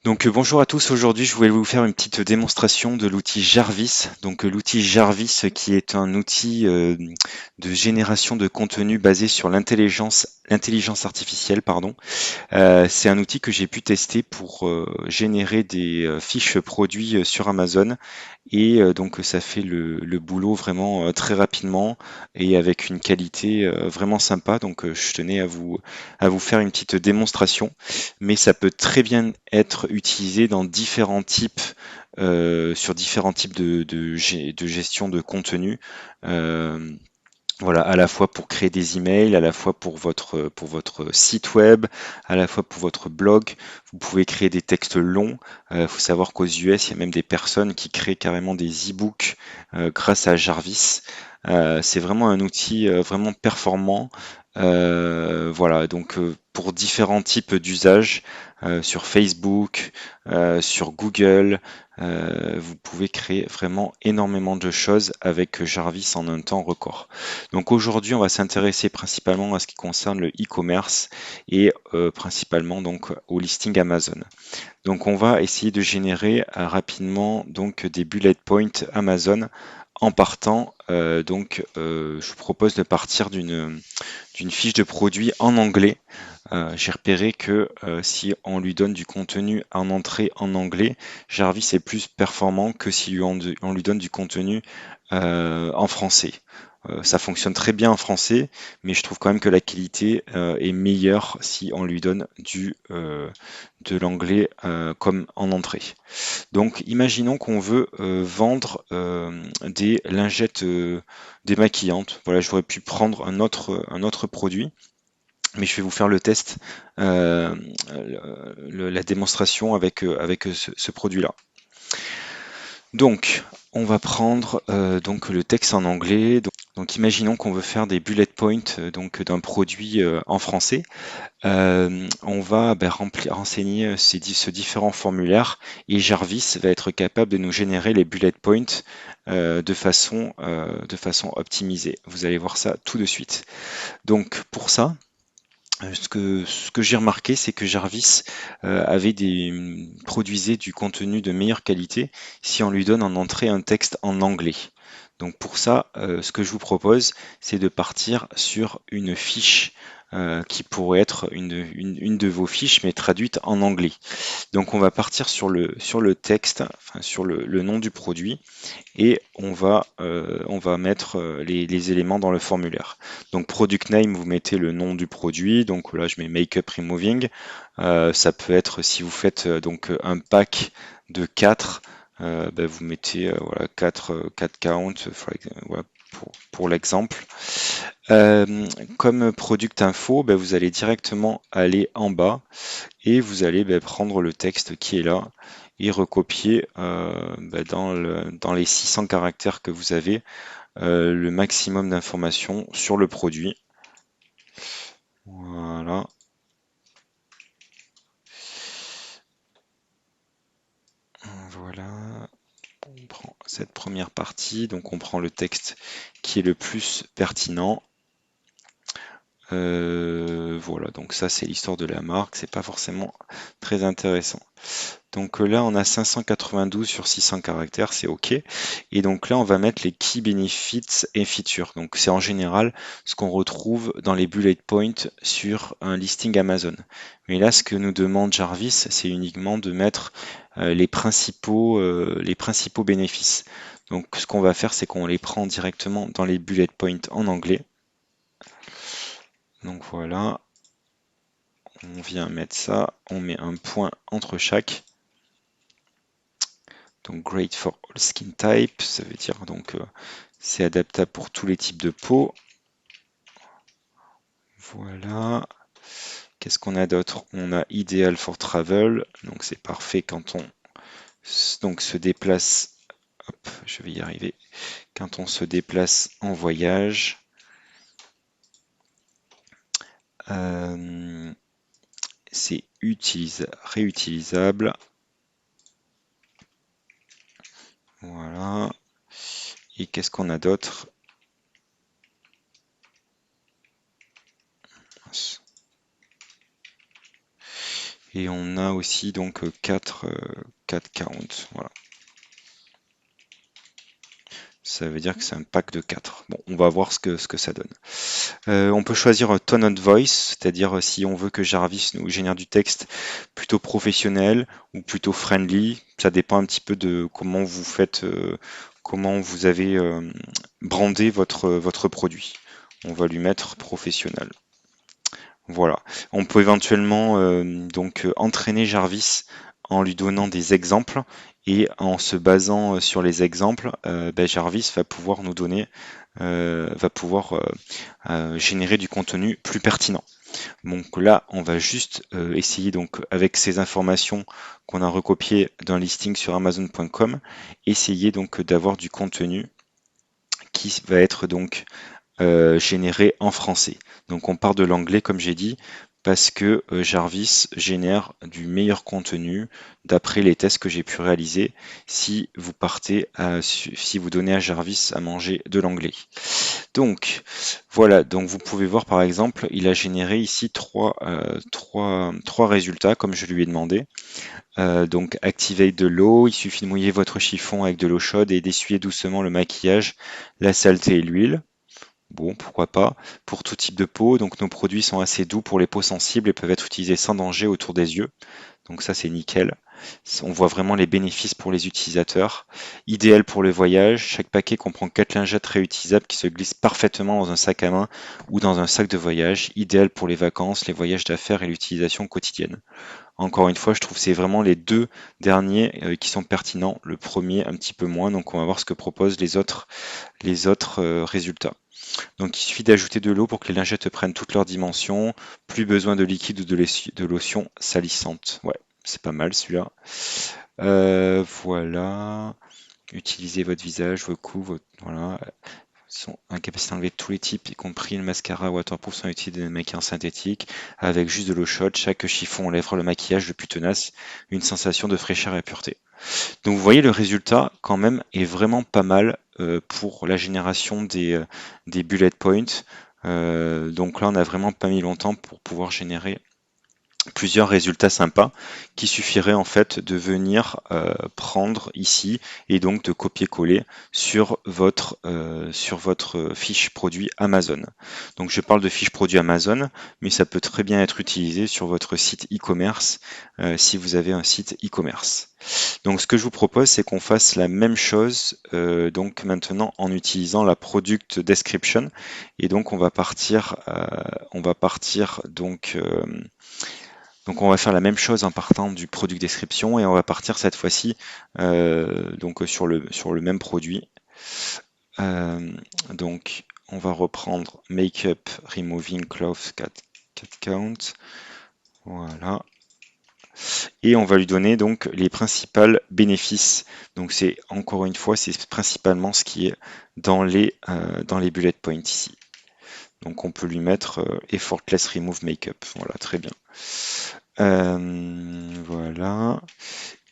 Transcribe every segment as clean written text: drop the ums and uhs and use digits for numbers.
Bonjour à tous, aujourd'hui je voulais vous faire une petite démonstration de l'outil Jarvis. L'outil Jarvis qui est un outil de génération de contenu basé sur l'intelligence artificielle, pardon. C'est un outil que j'ai pu tester pour générer des fiches produits sur Amazon et donc ça fait le boulot vraiment très rapidement et avec une qualité vraiment sympa. Je tenais à vous faire une petite démonstration, mais ça peut très bien être utilisé dans différents types sur différents types de gestion de contenu. Euh, voilà, à la fois pour créer des emails, à la fois pour votre site web, à la fois pour votre blog. Vous pouvez créer des textes longs. Il faut savoir qu'aux US, il y a même des personnes qui créent carrément des e-books grâce à Jarvis. C'est vraiment un outil vraiment performant. Voilà, pour différents types d'usages sur Facebook, sur Google, vous pouvez créer vraiment énormément de choses avec Jarvis en un temps record. Donc aujourd'hui, on va s'intéresser principalement à ce qui concerne le e-commerce et principalement donc au listing Amazon. Donc on va essayer de générer rapidement donc des bullet points Amazon en partant. Je vous propose de partir d'une fiche de produit en anglais. J'ai repéré que si on lui donne du contenu en entrée en anglais, Jarvis est plus performant que si on lui donne du contenu en français. Ça fonctionne très bien en français, mais je trouve quand même que la qualité est meilleure si on lui donne de l'anglais comme en entrée. Donc imaginons qu'on veut vendre des lingettes démaquillantes. Voilà, j'aurais pu prendre un autre produit, mais je vais vous faire le test, euh, la démonstration avec ce produit-là. Donc, on va prendre donc le texte en anglais. Imaginons qu'on veut faire des bullet points donc d'un produit en français. On va renseigner ce différent formulaire et Jarvis va être capable de nous générer les bullet points de façon optimisée. Vous allez voir ça tout de suite. Donc pour ça, ce que j'ai remarqué, c'est que Jarvis produisait du contenu de meilleure qualité si on lui donne en entrée un texte en anglais. Donc pour ça, ce que je vous propose, c'est de partir sur une fiche qui pourrait être une de vos fiches, mais traduite en anglais. Donc on va partir sur le texte, enfin sur le nom du produit, et on va mettre les éléments dans le formulaire. Donc product name, vous mettez le nom du produit. Donc là, je mets Makeup Removing. Ça peut être si vous faites un pack de 4, vous mettez voilà, 4 count voilà, pour l'exemple. Comme product info, vous allez directement aller en bas et vous allez prendre le texte qui est là et recopier dans les 600 caractères que vous avez le maximum d'informations sur le produit. Voilà. Voilà. On prend cette première partie, donc on prend le texte qui est le plus pertinent. Voilà, donc ça c'est l'histoire de la marque, c'est pas forcément très intéressant. Donc là on a 592 sur 600 caractères, c'est OK. Et donc là on va mettre les key benefits et features. Donc c'est en général ce qu'on retrouve dans les bullet points sur un listing Amazon. Mais là ce que nous demande Jarvis, c'est uniquement de mettre les principaux bénéfices. Donc ce qu'on va faire, c'est qu'on les prend directement dans les bullet points en anglais. Donc voilà, on vient mettre ça, on met un point entre chaque. Donc great for all skin type, ça veut dire c'est adaptable pour tous les types de peau. Voilà. Qu'est-ce qu'on a d'autre? On a ideal for travel, donc c'est parfait quand on se déplace. Hop, je vais y arriver. Quand on se déplace en voyage. C'est réutilisable. Voilà. Et qu'est-ce qu'on a d'autre? Et on a aussi donc 4 count. Voilà. Ça veut dire que c'est un pack de 4. Bon, on va voir ce que ça donne. On peut choisir un tone of voice, c'est-à-dire si on veut que Jarvis nous génère du texte plutôt professionnel ou plutôt friendly. Ça dépend un petit peu de comment vous faites, comment vous avez brandé votre produit. On va lui mettre professionnel. Voilà. On peut éventuellement donc entraîner Jarvis en lui donnant des exemples et en se basant sur les exemples, ben, Jarvis va pouvoir nous donner, va pouvoir générer du contenu plus pertinent. Donc là, on va juste essayer donc avec ces informations qu'on a recopiées d'un listing sur Amazon.com, essayer donc d'avoir du contenu qui va être donc généré en français. Donc on part de l'anglais comme j'ai dit parce que Jarvis génère du meilleur contenu d'après les tests que j'ai pu réaliser si vous partez si vous donnez à Jarvis à manger de l'anglais. Donc voilà, donc vous pouvez voir par exemple, il a généré ici trois résultats comme je lui ai demandé. Donc activate de l'eau, il suffit de mouiller votre chiffon avec de l'eau chaude et d'essuyer doucement le maquillage, la saleté et l'huile. Bon, pourquoi pas. Pour tout type de peau, donc nos produits sont assez doux pour les peaux sensibles et peuvent être utilisés sans danger autour des yeux. Donc ça, c'est nickel. On voit vraiment les bénéfices pour les utilisateurs. Idéal pour le voyage. Chaque paquet comprend 4 lingettes réutilisables qui se glissent parfaitement dans un sac à main ou dans un sac de voyage. Idéal pour les vacances, les voyages d'affaires et l'utilisation quotidienne. Encore une fois, je trouve que c'est vraiment les deux derniers qui sont pertinents. Le premier, un petit peu moins. Donc on va voir ce que proposent les autres résultats. Donc il suffit d'ajouter de l'eau pour que les lingettes prennent toutes leurs dimensions. Plus besoin de liquide ou de lotion salissante. Ouais, c'est pas mal celui-là. Voilà. Utilisez votre visage, vos coups, voilà. Sont incapacités d'enlever tous les types, y compris le mascara waterproof, sont utilisés des maquillants synthétiques. Avec juste de l'eau chaude, chaque chiffon enlèvera le maquillage le plus tenace, une sensation de fraîcheur et pureté. Donc vous voyez, le résultat quand même est vraiment pas mal pour la génération des bullet points. Donc là, on n'a vraiment pas mis longtemps pour pouvoir générer plusieurs résultats sympas qui suffiraient en fait de venir prendre ici et donc de copier-coller sur votre fiche produit Amazon. Donc je parle de fiche produit Amazon, mais ça peut très bien être utilisé sur votre site e-commerce si vous avez un site e-commerce. Donc ce que je vous propose, c'est qu'on fasse la même chose donc maintenant en utilisant la product description. Et donc on va partir donc on va faire la même chose en partant du product description et on va partir cette fois-ci donc sur le même produit. Donc on va reprendre Makeup Removing Clothes 4 count. Voilà. Et on va lui donner donc les principaux bénéfices. Donc c'est encore une fois, c'est principalement ce qui est dans les bullet points ici. Donc on peut lui mettre Effortless Remove Makeup. Voilà, très bien. Voilà.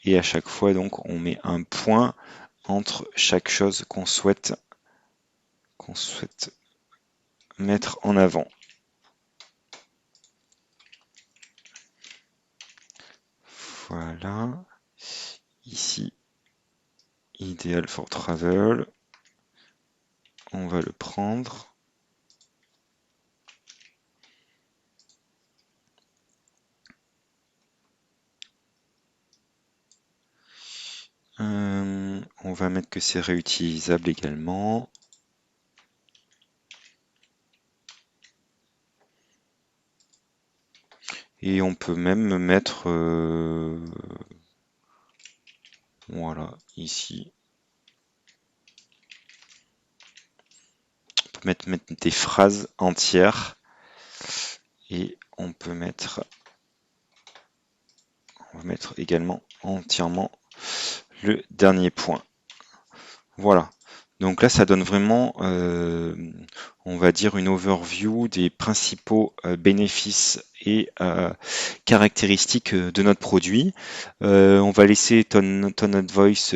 Et à chaque fois, donc, on met un point entre chaque chose qu'on souhaite mettre en avant. Voilà. Ici, Ideal for Travel. On va le prendre. On va mettre que c'est réutilisable également. Et on peut même mettre, voilà, ici. On peut mettre des phrases entières. Et on va mettre également entièrement le dernier point. Voilà. Donc là, ça donne vraiment, on va dire, une overview des principaux bénéfices et caractéristiques de notre produit. On va laisser Tone of Voice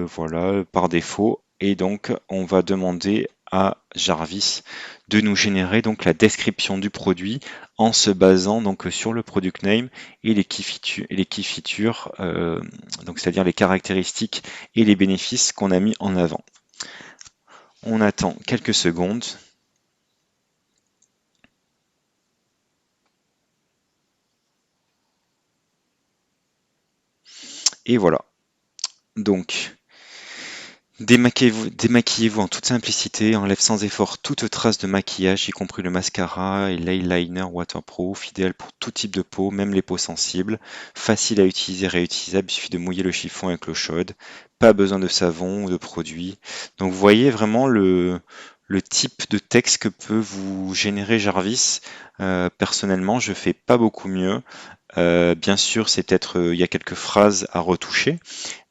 voilà, par défaut. Et donc, on va demander à Jarvis de nous générer donc la description du produit en se basant donc sur le product name et les key features, donc c'est-à-dire les caractéristiques et les bénéfices qu'on a mis en avant. On attend quelques secondes. Et voilà. Donc, démaquillez-vous en toute simplicité, enlève sans effort toute trace de maquillage, y compris le mascara et l'eyeliner waterproof, idéal pour tout type de peau, même les peaux sensibles. Facile à utiliser, réutilisable, il suffit de mouiller le chiffon avec l'eau chaude. Pas besoin de savon ou de produits. Donc vous voyez vraiment le type de texte que peut vous générer Jarvis. Personnellement, je fais pas beaucoup mieux. Bien sûr, c'est peut-être, il y a quelques phrases à retoucher,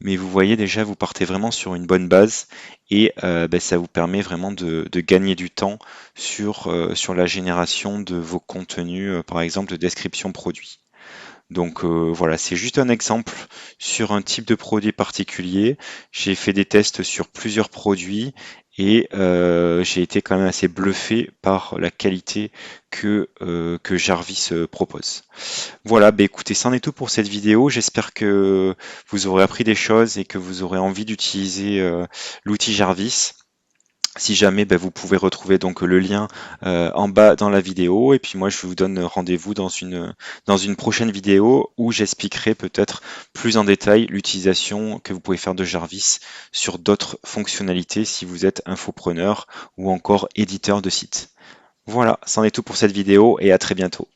mais vous voyez déjà, vous partez vraiment sur une bonne base et ça vous permet vraiment de gagner du temps sur la génération de vos contenus, par exemple de description produit. Donc voilà, c'est juste un exemple sur un type de produit particulier. J'ai fait des tests sur plusieurs produits et j'ai été quand même assez bluffé par la qualité que Jarvis propose. Voilà, bah écoutez, c'en est tout pour cette vidéo. J'espère que vous aurez appris des choses et que vous aurez envie d'utiliser l'outil Jarvis. Si jamais, vous pouvez retrouver donc le lien en bas dans la vidéo. Et puis moi, je vous donne rendez-vous dans une prochaine vidéo où j'expliquerai peut-être plus en détail l'utilisation que vous pouvez faire de Jarvis sur d'autres fonctionnalités si vous êtes infopreneur ou encore éditeur de site. Voilà, c'en est tout pour cette vidéo et à très bientôt.